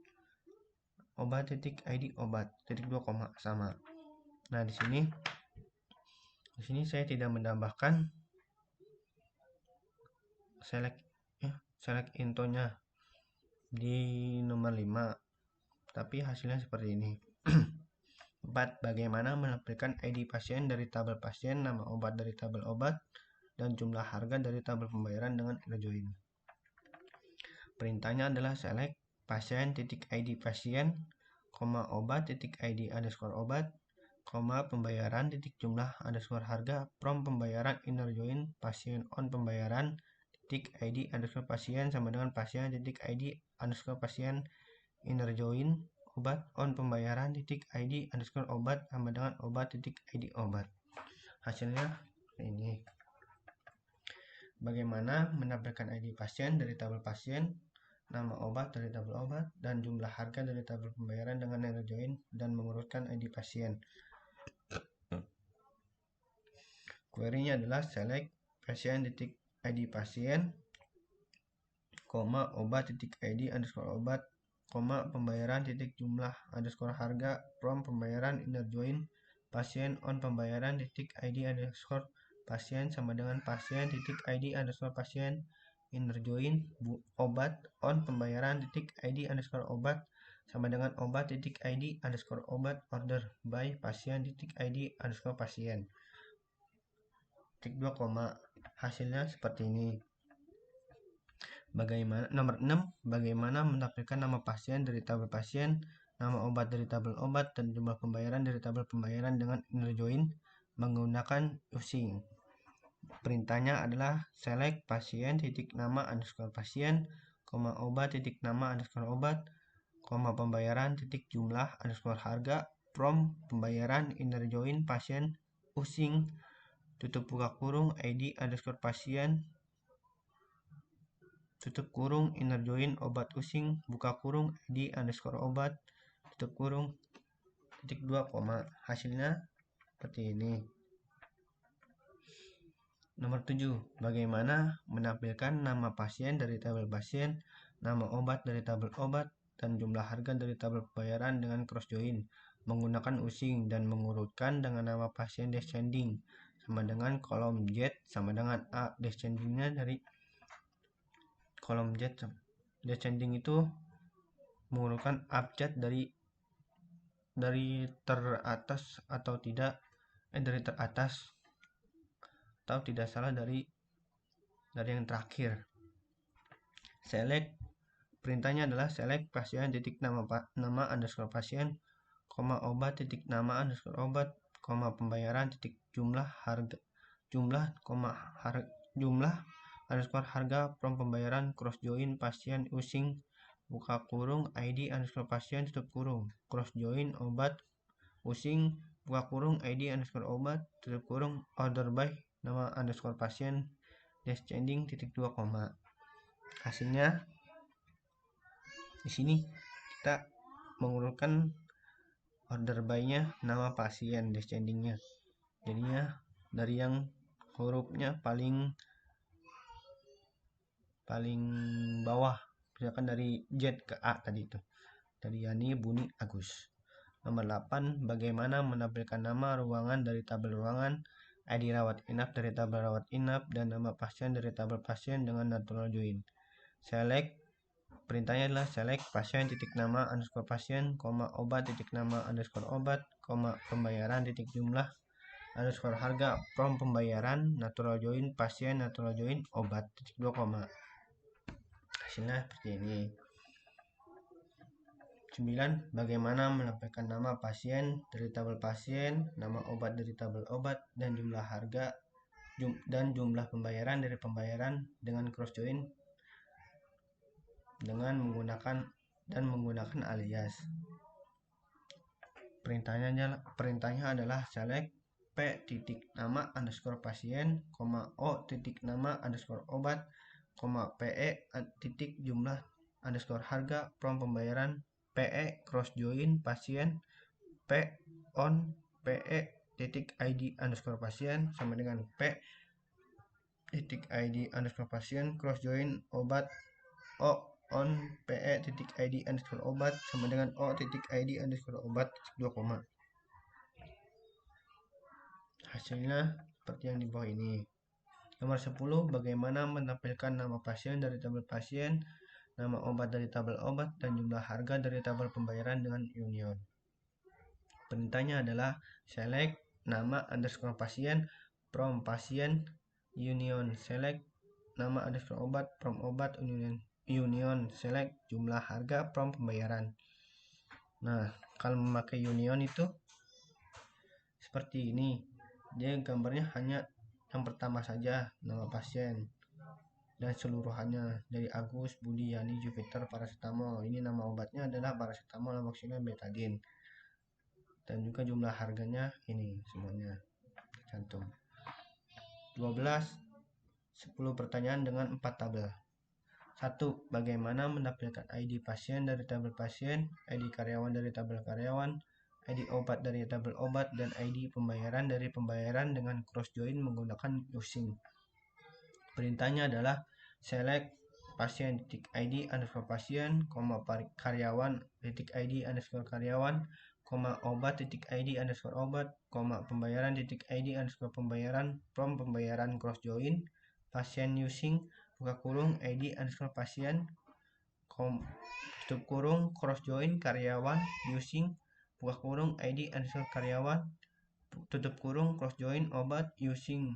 obat titik ID obat titik 2, sama. Nah, di sini saya tidak menambahkan select intonya di nomor 5, tapi hasilnya seperti ini. 4. Bagaimana menampilkan ID pasien dari tabel pasien, nama obat dari tabel obat, dan jumlah harga dari tabel pembayaran dengan inner join. Perintahnya adalah select pasien titik ID pasien, obat titik ID underscore obat, pembayaran titik jumlah underscore harga from pembayaran inner join pasien on pembayaran titik ID underscore pasien sama dengan pasien titik ID underscore pasien inner join obat on pembayaran titik ID underscore obat sama dengan obat titik ID obat. Hasilnya ini. Bagaimana menampilkan ID pasien dari tabel pasien, nama obat dari tabel obat, dan jumlah harga dari tabel pembayaran dengan inner join dan mengurutkan ID pasien. Query-nya adalah select pasien titik ID pasien, obat titik ID underscore obat, pembayaran titik jumlah underscore harga from pembayaran inner join pasien on pembayaran titik ID underscore pasien sama dengan pasien titik ID underscore pasien inner join obat on pembayaran titik ID underscore obat sama dengan obat titik ID underscore obat order by pasien titik ID underscore pasien titik 2, hasilnya seperti ini. Nomor 6, bagaimana menampilkan nama pasien dari tabel pasien, nama obat dari tabel obat, dan jumlah pembayaran dari tabel pembayaran dengan inner join menggunakan using. Perintahnya adalah select pasien titik nama underscore pasien, obat titik nama underscore obat, pembayaran titik jumlah underscore harga from pembayaran inner join pasien using tutup buka kurung ID underscore pasien tutup kurung inner join obat using buka kurung ID underscore obat tutup kurung titik 2, hasilnya seperti ini. Nomor 7, bagaimana menampilkan nama pasien dari tabel pasien, nama obat dari tabel obat, dan jumlah harga dari tabel pembayaran dengan cross join menggunakan using dan mengurutkan dengan nama pasien descending sama dengan kolom Z sama dengan A. Descendingnya dari kolom Z, descending itu mengurutkan abjad dari dari teratas atau tidak, dari teratas atau tidak salah dari yang terakhir. Select, perintahnya adalah select pasien titik nama underscore pasien, obat titik nama underscore obat, pembayaran titik jumlah harga jumlah jumlah underscore harga from pembayaran cross join pasien using buka kurung ID underscore pasien tutup kurung cross join obat using buka kurung ID underscore obat tutup kurung order by nama underscore pasien descending titik 2 koma. Hasilnya di sini kita mengurutkan order by-nya nama pasien descendingnya, jadinya dari yang hurufnya paling bawah, misalkan dari Z ke A tadi itu, dari Yani, Buni, Agus. Nomor 8, bagaimana menampilkan nama ruangan dari tabel ruangan, ID rawat inap dari tabel rawat inap, dan nama pasien dari tabel pasien dengan natural join. Select, perintahnya adalah select pasien titik nama underscore pasien, obat titik nama underscore obat, pembayaran titik jumlah underscore harga from pembayaran natural join pasien natural join obat titik 2 koma. Hasilnya seperti ini. 9. Bagaimana menampilkan nama pasien dari tabel pasien, nama obat dari tabel obat, dan jumlah harga dan jumlah pembayaran dari pembayaran dengan cross join dengan menggunakan alias. Perintahnya adalah select P titik nama underscore pasien, O titik nama underscore obat, PE titik jumlah underscore harga from pembayaran PE cross join pasien P on PE titik ID underscore pasien sama dengan P titik ID underscore pasien cross join obat O on PE titik ID underscore obat sama dengan O titik ID underscore obat 2 koma. Hasilnya seperti yang di bawah ini. Nomor 10, bagaimana menampilkan nama pasien dari tabel pasien, nama obat dari tabel obat, dan jumlah harga dari tabel pembayaran dengan union. Perintahnya adalah select nama underscore pasien from pasien union select nama underscore obat from obat union select jumlah harga from pembayaran. Nah, kalau memakai union itu seperti ini, dia gambarnya hanya yang pertama saja, nama pasien, dan seluruhannya dari Agus, Budi, Yani, Jupiter, paracetamol. Ini nama obatnya adalah paracetamol, amoxicillin, betadine, dan juga jumlah harganya ini semuanya cantum. 12. 10 pertanyaan dengan 4 tabel. 1. Bagaimana menampilkan ID pasien dari tabel pasien, ID karyawan dari tabel karyawan, ID obat dari tabel obat, dan ID pembayaran dari pembayaran dengan cross join menggunakan using. Perintahnya adalah select pasien titik ID underscore pasien, karyawan titik ID underscore karyawan, obat titik ID underscore obat, pembayaran titik ID underscore pembayaran from pembayaran cross join pasien using buka kurung ID underscore pasien tutup kurung cross join karyawan using buka kurung ID underscore karyawan tutup kurung cross join obat using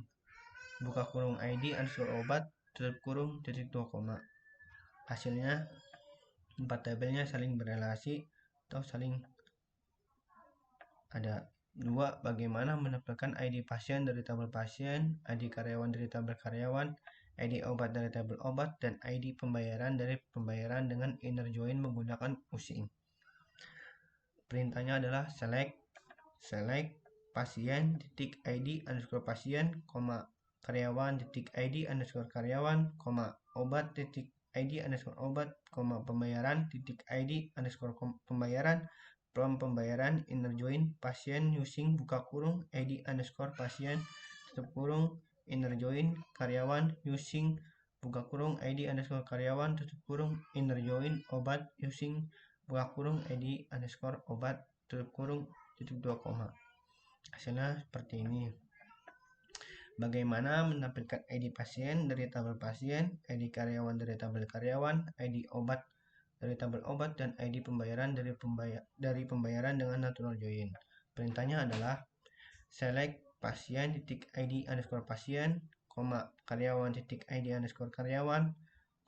buka kurung ID underscore obat tutup kurung titik 2 koma. Hasilnya 4 tabelnya saling berrelasi atau saling ada. 2. Bagaimana menampilkan ID pasien dari tabel pasien, ID karyawan dari tabel karyawan, ID obat dari tabel obat, dan ID pembayaran dari pembayaran dengan inner join menggunakan using. Perintahnya adalah select pasien titik ID underscore pasien, karyawan titik ID underscore karyawan, obat titik ID underscore obat, pembayaran titik ID underscore pembayaran from pembayaran inner join pasien using buka kurung ID underscore pasien tutup kurung inner join karyawan using buka kurung ID underscore karyawan tutup kurung inner join obat using buka kurung ID underscore obat tutup kurung titik 2 koma. Hasilnya seperti ini. Bagaimana menampilkan ID pasien dari tabel pasien, ID karyawan dari tabel karyawan, ID obat dari tabel obat dan ID pembayaran dari pembayaran dengan natural join. Perintahnya adalah select pasien titik ID underscore pasien, karyawan titik ID underscore karyawan,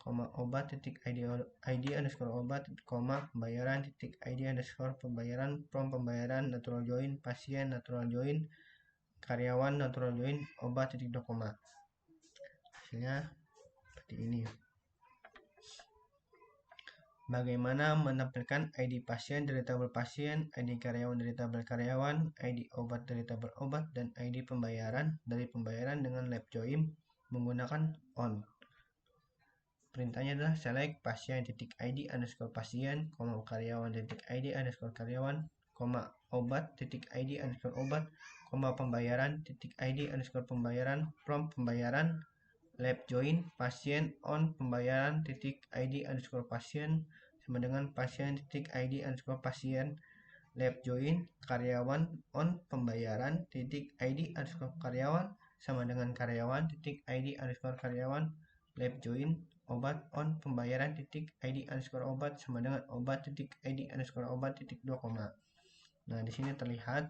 obat titik ID underscore obat, pembayaran titik ID underscore pembayaran from pembayaran natural join pasien natural join karyawan natural join obat titik dua koma. Hasilnya seperti ini. Bagaimana menampilkan ID pasien dari tabel pasien, ID karyawan dari tabel karyawan, ID obat dari tabel obat, dan ID pembayaran dari pembayaran dengan lab join menggunakan on. Perintahnya adalah select pasien titik ID underscore pasien, karyawan titik ID underscore karyawan, obat titik ID underscore obat, pembayaran titik ID underscore pembayaran from pembayaran lab join pasien on pembayaran titik ID underscore pasien sama dengan pasien titik ID underscore pasien lab join karyawan on pembayaran titik ID underscore karyawan sama dengan karyawan titik ID underscore karyawan lab join obat on pembayaran titik ID underscore obat sama dengan obat titik ID underscore obat titik 2 koma. Nah di sini terlihat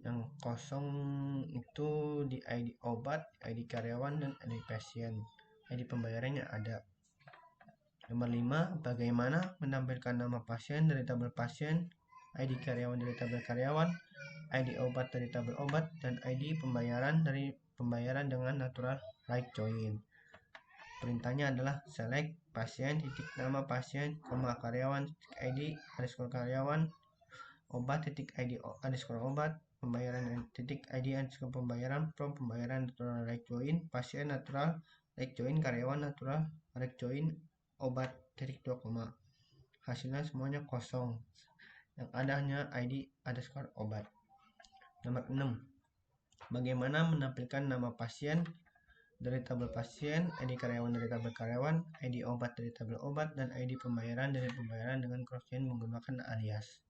yang kosong itu di ID obat, ID karyawan, dan ID pasien. ID pembayarannya ada. Nomor 5, bagaimana menampilkan nama pasien dari tabel pasien, ID karyawan dari tabel karyawan, ID obat dari tabel obat, dan ID pembayaran dari pembayaran dengan natural right join. Perintahnya adalah select pasien titik nama pasien, karyawan titik ID underscore karyawan, obat titik ID underscore obat, pembayaran titik ID underscore pembayaran from pembayaran natural right join pasien natural right join karyawan natural right join obat titik 2 koma. Hasilnya semuanya kosong, yang ada hanya ID underscore obat. Nomor 6, bagaimana menampilkan nama pasien dari tabel pasien, ID karyawan dari tabel karyawan, ID obat dari tabel obat, dan ID pembayaran dari pembayaran dengan cross chain menggunakan alias.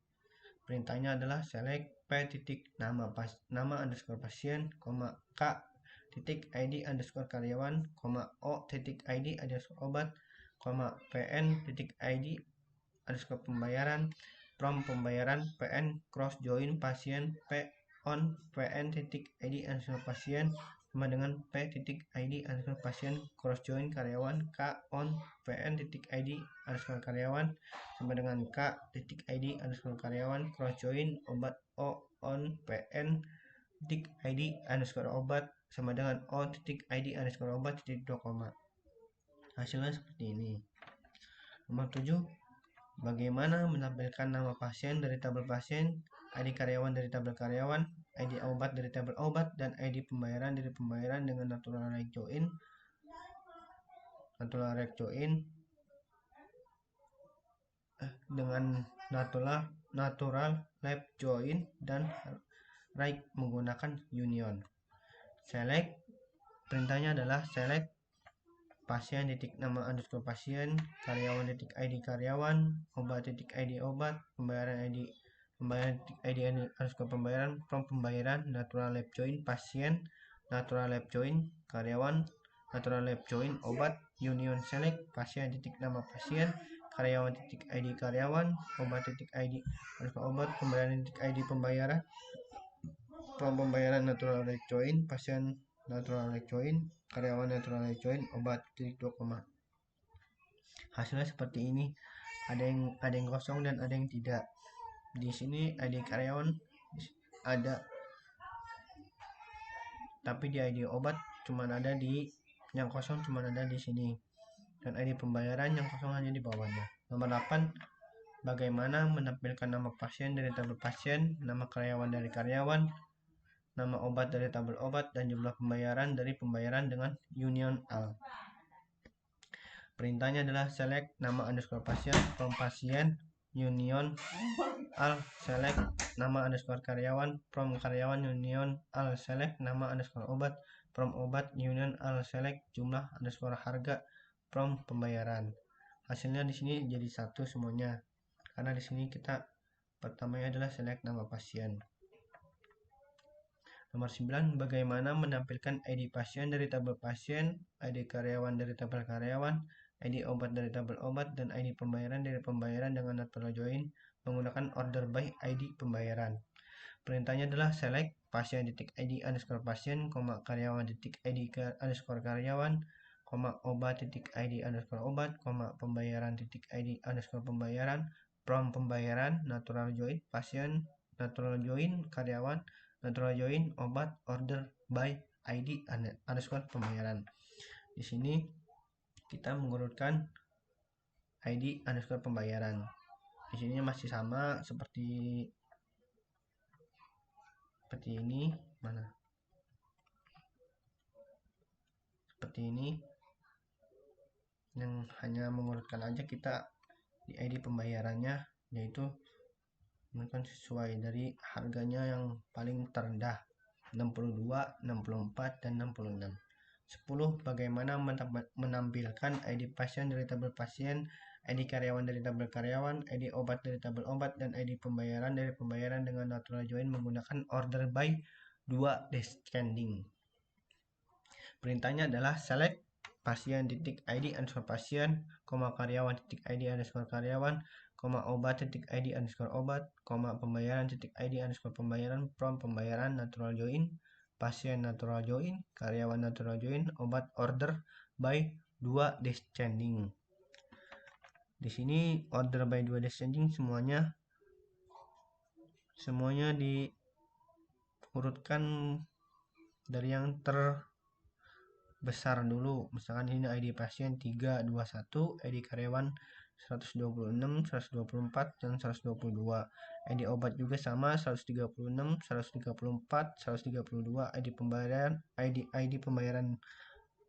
Perintahnya adalah select p titik nama underscore pasien, k titik ID underscore karyawan, o titik ID underscore obat, pn titik ID underscore pembayaran from pembayaran pn cross join pasien p on pn titik ID underscore pasien sama dengan p titik ID underscore pasien cross join karyawan k on pn titik ID underscore karyawan sama dengan k titik ID underscore karyawan cross join obat o on pn titik ID underscore obat sama dengan o titik ID underscore obat titik 2 koma. Hasilnya seperti ini. Nomor 7, bagaimana menampilkan nama pasien dari tabel pasien, ID karyawan dari tabel karyawan, ID obat dari tabel obat, dan ID pembayaran dari pembayaran dengan natural right join dengan natural lab join dan right menggunakan union. Select, perintahnya adalah select pasien titik nama underscore pasien, karyawan titik ID karyawan, obat titik ID obat, pembayaran titik ID underscore pembayaran from pembayaran natural lab join pasien, natural lab join karyawan, natural lab join obat, union select pasien titik nama pasien, karyawan titik ID karyawan, obat titik ID underscore obat, pembayaran titik ID pembayaran from pembayaran natural lab join pasien, natural lab join karyawan, natural lab join obat titik 2 koma. Hasilnya seperti ini, ada yang kosong dan ada yang tidak. Di sini ID karyawan ada, tapi di ID obat cuma ada di yang kosong, cuma ada di sini, dan ID pembayaran yang kosong hanya di bawahnya. Nomor 8, bagaimana menampilkan nama pasien dari tabel pasien, nama karyawan dari karyawan, nama obat dari tabel obat, dan jumlah pembayaran dari pembayaran dengan union al. Perintahnya adalah select nama underscore pasien from pasien, union al, select nama underscore karyawan from karyawan, union al, select nama underscore obat from obat, union al, select jumlah underscore harga from pembayaran. Hasilnya di sini jadi satu semuanya, karena di sini kita pertamanya adalah select nama pasien. Nomor 9, bagaimana menampilkan ID pasien dari tabel pasien, ID karyawan dari tabel karyawan, ID obat dari tabel obat, dan ID pembayaran dari pembayaran dengan natural join menggunakan order by ID pembayaran. Perintahnya adalah select pasien titik ID underscore pasien, karyawan titik ID underscore karyawan, obat titik ID underscore obat, pembayaran titik ID underscore pembayaran, from pembayaran, natural join pasien, natural join karyawan, natural join obat, order by ID underscore pembayaran. Di sini kita mengurutkan ID underscore pembayaran. Di sini masih sama seperti ini, seperti ini, yang hanya mengurutkan aja kita di ID pembayarannya, yaitu menggunakan sesuai dari harganya yang paling terendah 62, 64, dan 66. 10. Bagaimana menampilkan ID pasien dari tabel pasien, ID karyawan dari tabel karyawan, ID obat dari tabel obat, dan ID pembayaran dari pembayaran dengan natural join menggunakan order by 2 descending. Perintahnya adalah select pasien titik ID underscore pasien, karyawan titik ID underscore karyawan, obat titik ID underscore obat, pembayaran titik ID underscore pembayaran, from pembayaran natural join, pasien natural join, karyawan natural join, obat order by 2 descending. Di sini order by 2 descending semuanya diurutkan dari yang terbesar dulu. Misalkan ini ID pasien 321, ID karyawan 126, 124, dan 122. ID obat juga sama 136, 134, 132. ID pembayaran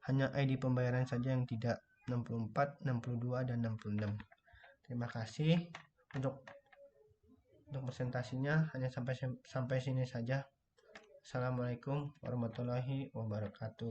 hanya ID pembayaran saja yang tidak, 64, 62, dan 66. Terima kasih untuk presentasinya hanya sampai sini saja. Assalamualaikum warahmatullahi wabarakatuh.